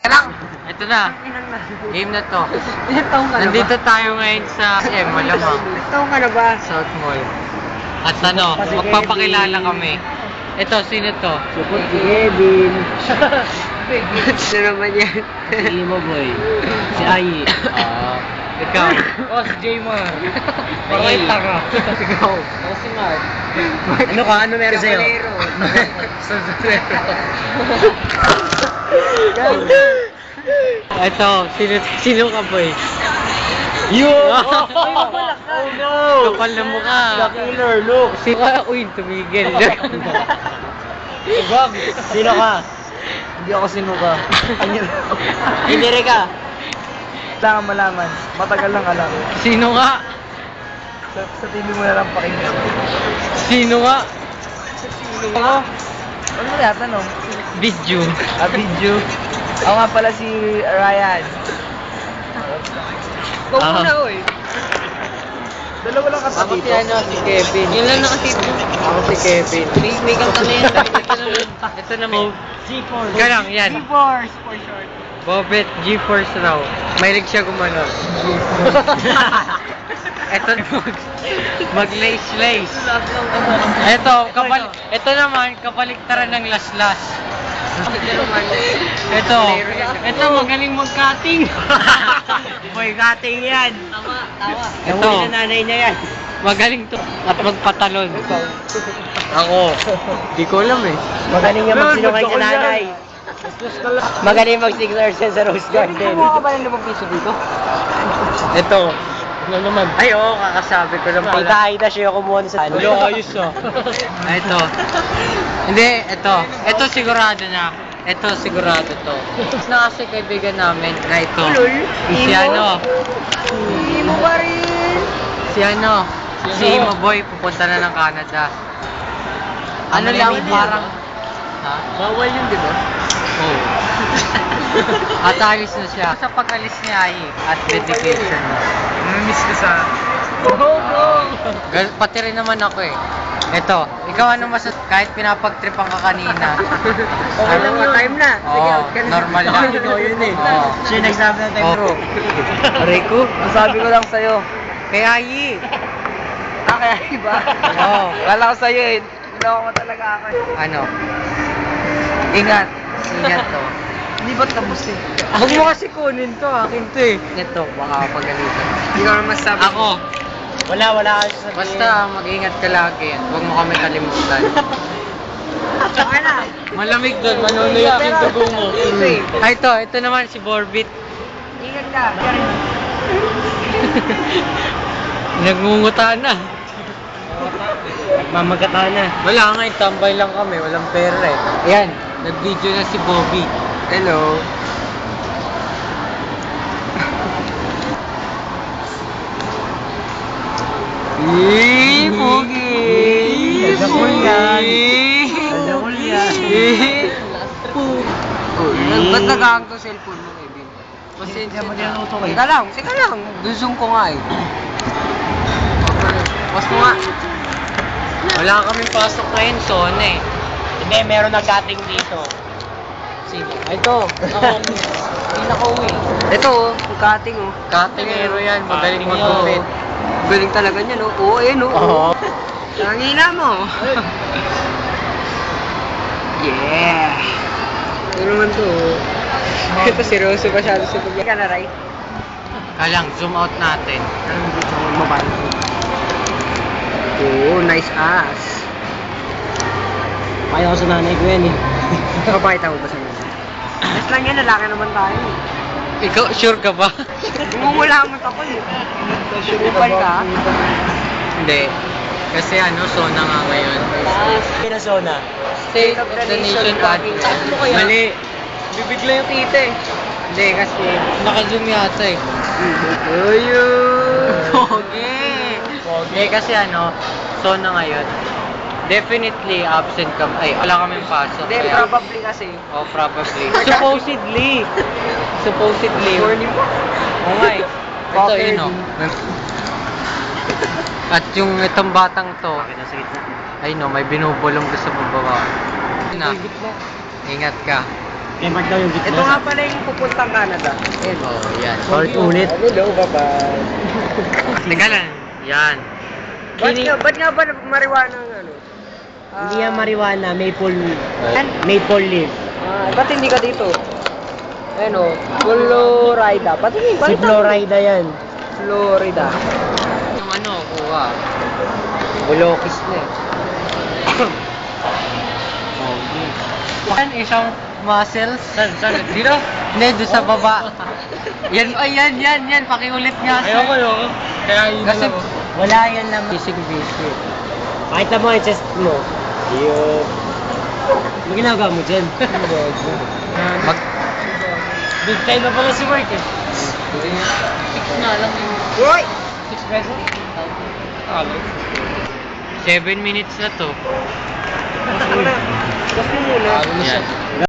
Lang. Ito na. Game na to. Nandito tayo ngayon sa malamang. Taong ka na ba? South Mall. At ano, magpapakilala kami. Ito, sino to? Support si Kevin. Sino naman yan? Si Imo Boy. Si Ayi. Ikaw. Oh, si Jaymar. Pakita ka. Ikaw. Oh, si Mark. Ano ka? Ano meron sa'yo? Ito, sino ka boy? You! Oh no! Kapal na mukha. The killer, look. Sino ka? Uy, tumigil. Ibang. Sino ka? Hindi ako sino ka. Hindi rin ka. Kailangan malaman. Matagal lang alam. Sino nga? Sa TV mo na lang pakinggan. Sino nga? Sino ka? Ano mo yatanong? Video. Video. Ako nga pala si Ryan. Ikaw muna, oy. Dalawa lang kasi Ako si ano, si Kevin. Yun lang nakatip mo. Ako si Kevin. May kanta na yan. Ito naman. G-Force. Ika lang, yan. G-Force for short. Bobet G-Force raw. Mahilig siya gumanon. Ito mag-lace-lace. Ito naman, kapaliktaran ng laslas. Ito magaling mag-cutting. Boy, cutting yan. Tama. Ito, Nahuli na nanay niya yan. magaling to at magpatalon. Ako, di ko alam eh. Magaling niya magsinungaling sa nanay. Magaling mag-6 sa Rose Garden. Kumuha ka ba ng 5 piso dito? Ito, ano naman? Ay, oo, kakasabi ko lang pala. Kita siya kumuha sa ano. Ayos ah. Ito. Hindi, ito. Ito sigurado na. Ito sigurado to. Na kasi kaibigan namin na ito. Si ano? Imo pa rin. Si ano? Si Imo Boy pupunta na ng Canada. Ano lang, parang... Ha? Bawal yun, di ba? Oo. At alis na siya. Sa pag-alis niya ay at dedication mo. Miss ka sa... Pati rin naman ako eh. Ito, ikaw ano kahit pinapagtripan ka kanina. Okay lang yun. Time na. Sige, Oo, out ka na. normal lang. Ikaw yun eh. Oo. Siya nagsabi ng time, bro. Rico? Ang sabi ko lang sa'yo. Kaya Yi. Kaya iba. Oo. Kala ko sa'yo eh. Niloko mo talaga ako eh. Ano? Ingat. Ingat to. Hindi ba't tapos eh? Huwag mo kasi kunin to, akin to eh. Ito, baka pagalitan. Hindi ko naman masabi. Ako, Wala ka sasabihin. basta mag-ingat ka lagi at huwag mo kami kalimutan. Saka na. Malamig doon, manunuyot yung dugo mo. Ay, ito naman si Borbit. Ingat ka. Nagunguta na. Mamagata na. Wala nga, tambay lang kami, walang pera eh. Ayan, nag-video na si Bobby. Hello. Pogi! Dadakol yan. Dadakol yan. Ba't nag-hang to cellphone mo, Kevin? Pasensya mo din ang utok eh. Teka lang. Dusong ko nga eh. Pas mo nga. Wala kaming pasok ngayon, Sona eh. Hindi, meron nag-cutting dito. Sino? Ay, ito. Ako, hindi nakauwi. Ito oh, yung cutting oh. Katingero yan, magaling mag-gupit. Galing talaga niya no. Oo, ayun oh. Oo. Tangina mo. Yeah. Ito naman to oh. Ito seryoso masyado sa pag- Ka na, Ray? Kalang, zoom out natin. Anong dito sa mobile ko? Oo, nice ass. Payo ko sa nanay ko yan eh. Papakita mo ba sa mga? Nice lang yan, lalaki naman tayo eh. Ikaw, sure ka ba? Umulamot ako eh. Upal ka? Hindi. Kasi ano, Sona nga ngayon. Pinasona. State of the Nation Anthem. Sakto kaya? Mali. Bibigla yung kita eh. Hindi, kasi naka-zoom yata eh. Ayun! Pogi! Hindi, kasi ano, Sona ngayon. Definitely absent ka. Ay, wala kaming pasok. Hindi, Kaya- probably kasi. Oh, probably. Supposedly. Supposedly. Morning mo. Oo nga eh. Ito, yun o. At yung itong batang to, Nasa gitna. ay no, may binubulong ko sa bababa. Na, ingat ka. Kay Mark daw yung gitna. Ito nga pala yung pupuntang Canada. Ayan. Oh, yan. Short ulit. Hello, bye-bye. Teka lang. Yan. Ba't nga ba marijuana ang ano? Hindi yan marijuana, maple leaf. Ba't hindi ka dito? Ano, Florida. Patingin, Si Florida yan. Florida. Yung ano, kuha. Bulokis na eh. Yan, isang muscles. Saan? Dito? Hindi, doon sa baba. Yan, ay, yan. Pakiulit nga. Ayoko. Kaya yun kasi, Wala yan lang. bisig. Pakita mo yung chest mo. Yun. Ano ginagawa mo dyan? Mag... Big time na pala si Mark eh. na lang yung... Uy! 6 pesos? 7 minutes na to. Gas mo muna. Yan.